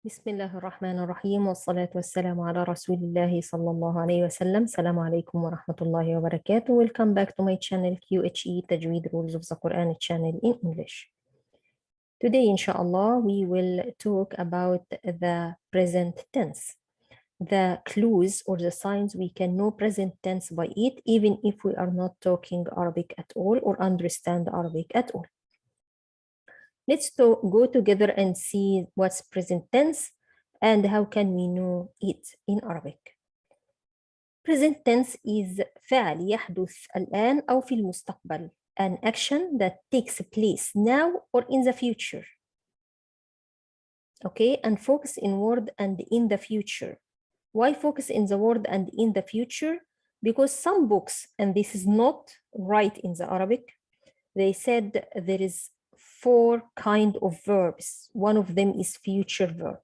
بسم الله الرحمن الرحيم والصلاة والسلام على رسول الله صلى الله عليه وسلم. السلام عليكم ورحمة الله وبركاته. Welcome back to my channel QHE Tajwid Rules of the Quran channel in English. Today, inshallah, we will talk about the present tense. The clues or the signs we can know present tense by it, even if we are not talking Arabic at all or understand Arabic at all. Let's go together and see what's present tense and how can we know it in Arabic. Present tense is فعل يحدث الآن أو في المستقبل, an action that takes place now or in the future. Okay, and focus in word and in the future. Why focus in the word and in the future? Because some books, and this is not right in the Arabic, they said there is 4 kinds of verbs. One of them is future verb.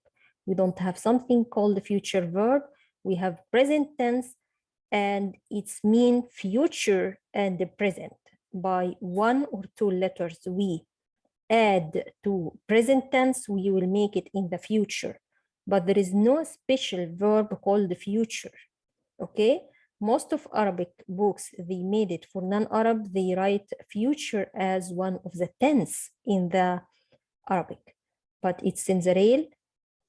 We don't have something called the future verb. We have present tense, and it's mean future and the present. By 1 or 2 letters we add to present tense, we will make it in the future. But there is no special verb called the future. Okay? Most of Arabic books, they made it for non-Arab, they write future as one of the tense in the Arabic. But it's in the real,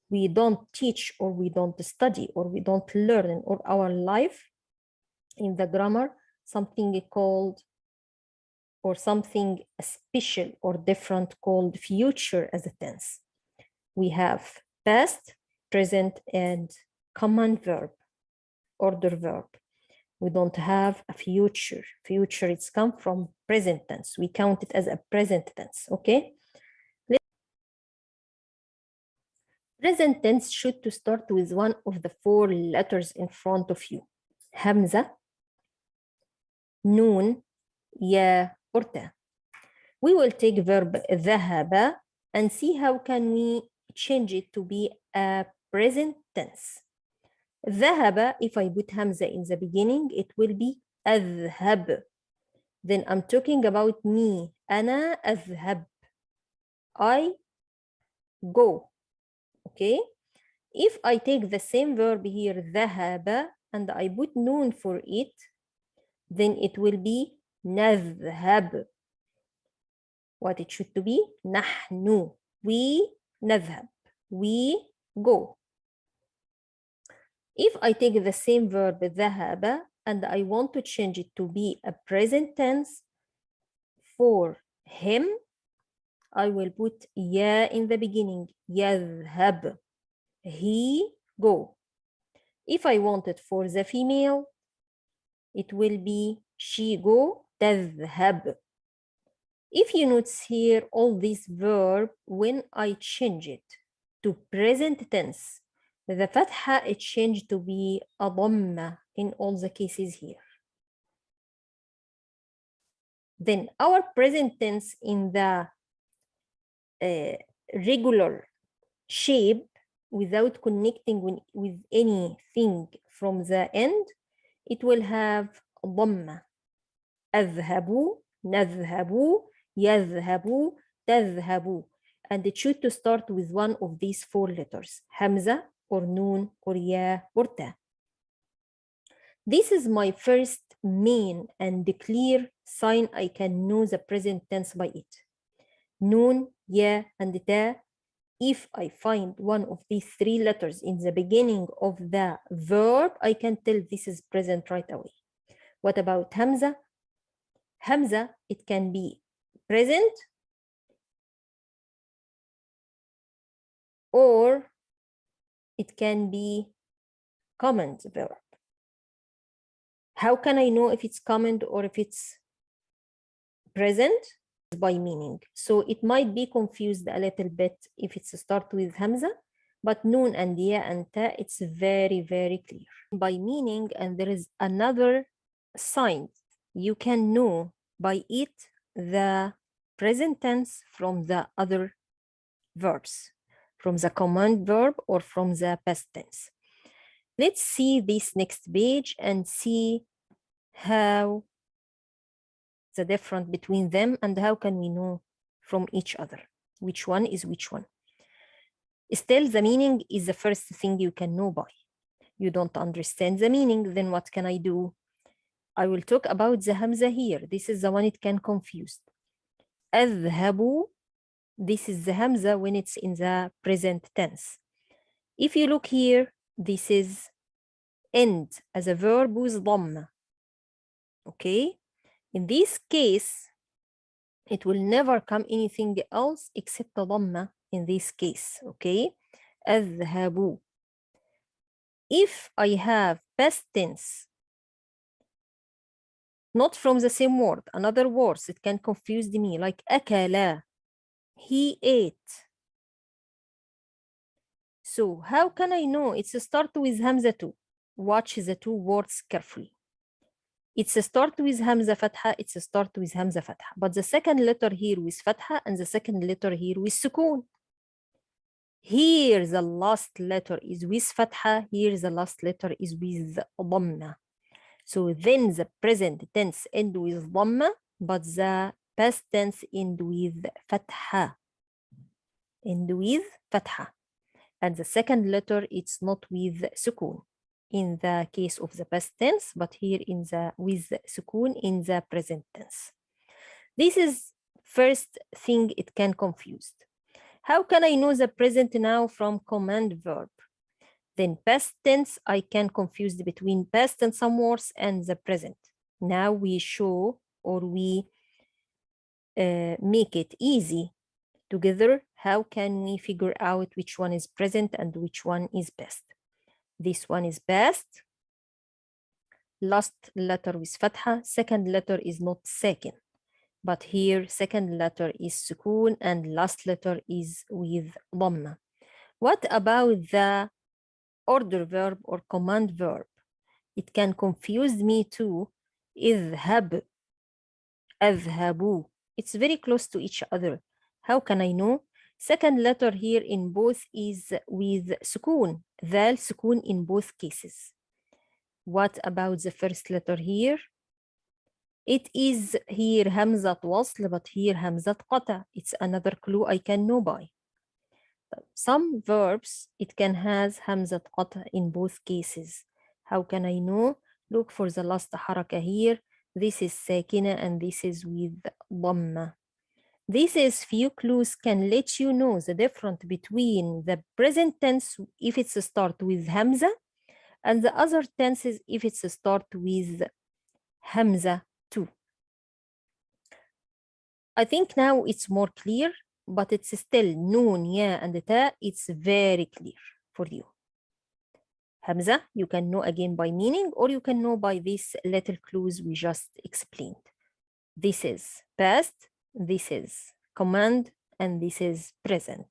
we don't teach or we don't study or we don't learn or our life in the grammar, something called or something special or different called future as a tense. We have past, present, and command verb, order verb. We don't have a future. Future, it's come from present tense. We count it as a present tense, okay? Present tense should to start with one of the 4 letters in front of you. Hamza, Noon, Ya, or Ta. We will take verb ذهب and see how can we change it to be a present tense. ذهب, if I put Hamza in the beginning, it will be أذهب. Then I'm talking about me. أنا أذهب. I go. Okay? If I take the same verb here, ذهب, and I put noon for it, then it will be نذهب. What it should to be? نحن. We نذهب. We go. If I take the same verb ذهب and I want to change it to be a present tense for him, I will put ya in the beginning. يذهب. He go. If I want it for the female, it will be she go. تذهب. If you notice here, all these verb, when I change it to present tense, the fatha it changed to be a dhamma in all the cases here. Then our present tense in the regular shape without connecting with anything from the end, it will have dhamma. أذهب, نذهب, يذهب, تذهب. And it should to start with one of these 4 letters. Hamza, or noon, or ya, or ta. This is my first main and clear sign I can know the present tense by it. Noon, ya, and ta. If I find one of these 3 letters in the beginning of the verb, I can tell this is present right away. What about Hamza? Hamza, it can be present or it can be command verb. How can I know if it's command or if it's present? By meaning. So it might be confused a little bit if it's start with Hamza, but noon and ya and ta, it's very, very clear. By meaning, and there is another sign. You can know by it the present tense from the other verbs, from the command verb or from the past tense. Let's see this next page and see how the difference between them and how can we know from each other which one is which one. Still, the meaning is the first thing you can know by. You don't understand the meaning, then what can I do? I will talk about the hamza here. This is the one it can confuse. أذهب, this is the hamza when it's in the present tense. If you look here, this is end as a verb with dhamma. Okay? In this case, it will never come anything else except the dhamma in this case. Okay? أذهب. If I have past tense, not from the same word, another words, it can confuse me, like أكل, he ate. So how can I know? It's a start with hamza too. Watch the two words carefully. It's a start with hamza fatha, it's a start with hamza fatha. But the second letter here with fatha and the second letter here with sukun. Here the last letter is with fatha, here the last letter is with dhamma. So then the present tense end with dhamma, but the past tense end with fatha. End with fatha. And the second letter, it's not with sukun in the case of the past tense, but here in the with sukun in the present tense. This is first thing it can confuse. How can I know the present now from command verb? Then past tense, I can confuse between past and some words and the present. Now we show or we make it easy together. How can we figure out which one is present and which one is past? This one is past. Last letter with fatha, second letter is not sakin. But here, second letter is sukun and last letter is with dhamma. What about the order verb or command verb? It can confuse me too. اذهب, أذهب. It's very close to each other. How can I know? Second letter here in both is with sukun. Dal sukun in both cases. What about the first letter here? It is here hamzat wasl, but here hamzat qata. It's another clue I can know by. Some verbs, it can has hamzat qata in both cases. How can I know? Look for the last haraka here. This is sakina and this is with dhamma. This is few clues can let you know the difference between the present tense if it's a start with hamza and the other tenses if it's a start with hamza too. I think now it's more clear, but it's still noon, ya, and ta, it's very clear for you. Hamza, you can know again by meaning, or you can know by these little clues we just explained. This is past, this is command, and this is present.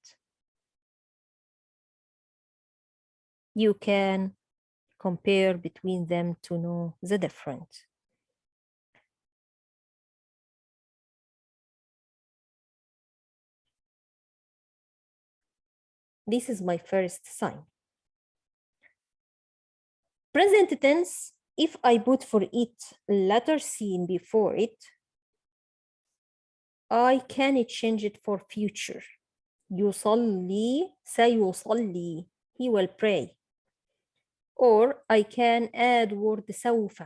You can compare between them to know the difference. This is my first sign. Present tense, if I put for it letter C before it, I can change it for future. يصلي, سيصلي, he will pray. Or I can add word سوف.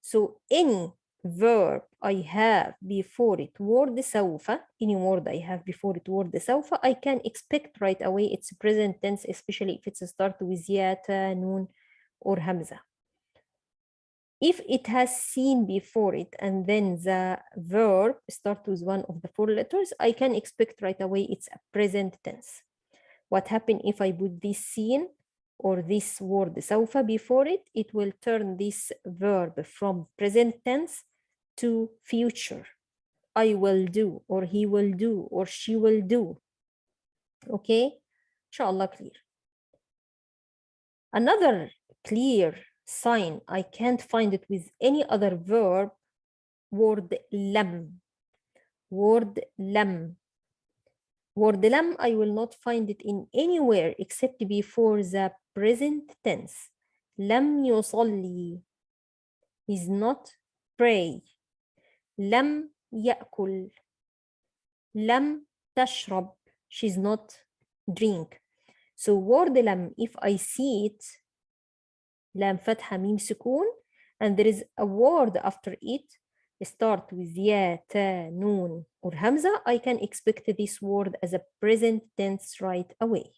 So any verb I have before it word سوف, any word I have before it word سوف, I can expect right away its present tense, especially if it's start with ya, ta, noon, or hamza. If it has seen before it and then the verb starts with one of the four letters, I can expect right away it's a present tense. What happens if I put this seen or this word سوف before it? It will turn this verb from present tense to future. I will do, or he will do, or she will do. Okay? Inshallah, clear. Another clear sign, I can't find it with any other verb, word lam. Word lam. Word lam, I will not find it in anywhere except before the present tense. Lam yusalli is not pray. Lam ya'kul. Lam tashrab, she's not drink. So word لم, if I see it, لام فتحة ميم سكون, and there is a word after it, start with يا, تا, نون, or همزة, I can expect this word as a present tense right away.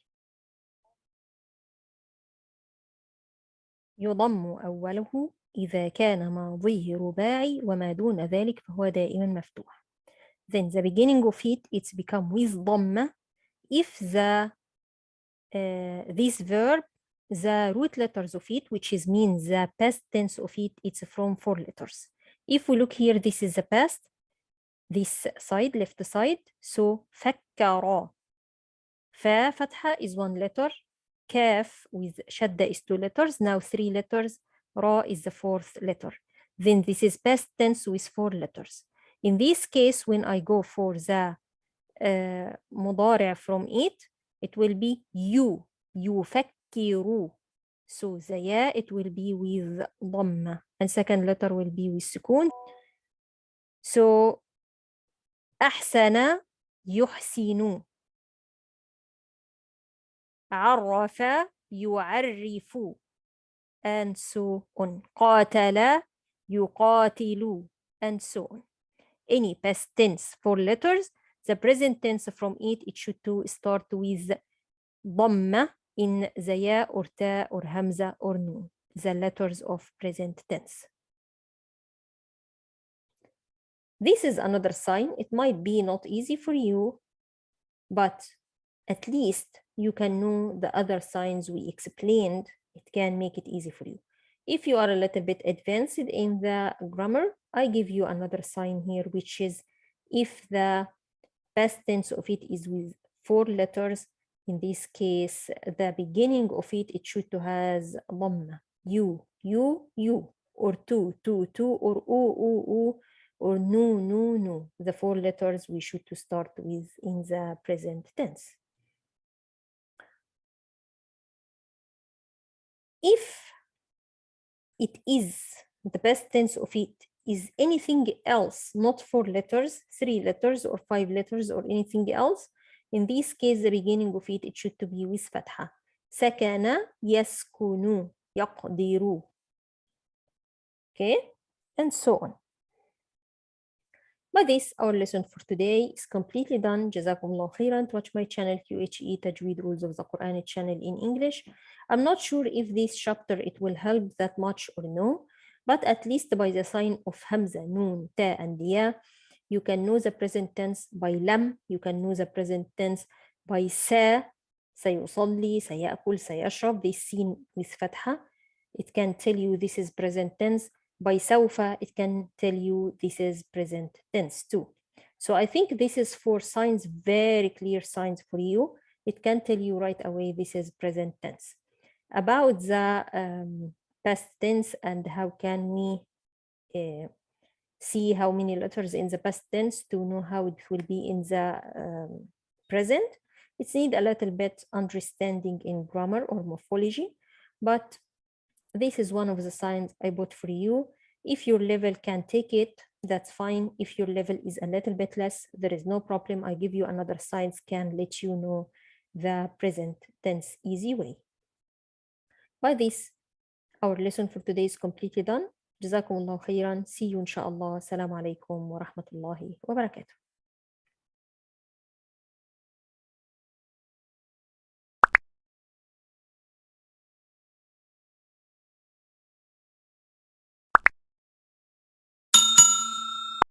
يضم أوله إذا كان ماضيه رباعي وما دون ذلك فهو دائما مفتوح. Then the beginning of it, it's become with ضمة if this verb, the root letters of it, which is means the past tense of it, it's from 4 letters. If we look here, this is the past, this side, left side, so فكر. فا فتحة is 1 letter, كاف with شدة is 2 letters, now 3 letters, را is the 4th letter. Then this is past tense with 4 letters. In this case, when I go for the مضارع from it, it will be you, يفكروا. So the يا, it will be with ضمة, and second letter will be with سكون. So أحسن يحسن, عرف يعرف, and so on. قاتل يقاتل, and so on. Any past tense 4 letters, the present tense from it, it should to start with ضمة in the يا or تا or همزة or نون, the letters of present tense. This is another sign. It might be not easy for you, but at least you can know the other signs we explained. It can make it easy for you. If you are a little bit advanced in the grammar, I give you another sign here, which is if the past tense of it is with 4 letters, in this case, the beginning of it, it should to has ضمة. You, or tu, or u, or nu. The 4 letters we should to start with in the present tense. If it is, the past tense of it is anything else, not 4 letters, 3 letters or 5 letters or anything else, in this case, the beginning of it, it should to be with فتحة. سكن يسكن يقدر. Okay, and so on. By this, our lesson for today is completely done. Jazakumullah khairan. To watch my channel QHE Tajwid Rules of the Quran channel in English. I'm not sure if this chapter it will help that much or no, but at least by the sign of Hamza, Noon, Ta, and Ya, you can know the present tense. By Lam, you can know the present tense. By Sa, سيصلي, سيأكل, سيشرب, this seen with Fatha, it can tell you this is present tense. By سوف, it can tell you this is present tense too. So I think this is 4 signs, very clear signs for you. It can tell you right away this is present tense. About the past tense and how can we see how many letters in the past tense to know how it will be in the present, it needs a little bit understanding in grammar or morphology, but this is one of the signs I bought for you. If your level can take it, that's fine. If your level is a little bit less, there is no problem. I give you another signs can let you know the present tense easy way. By this, our lesson for today is completely done. Jazakumullah khairan. See you inshallah. Assalamu alaikum wa rahmatullahi wa barakatuh.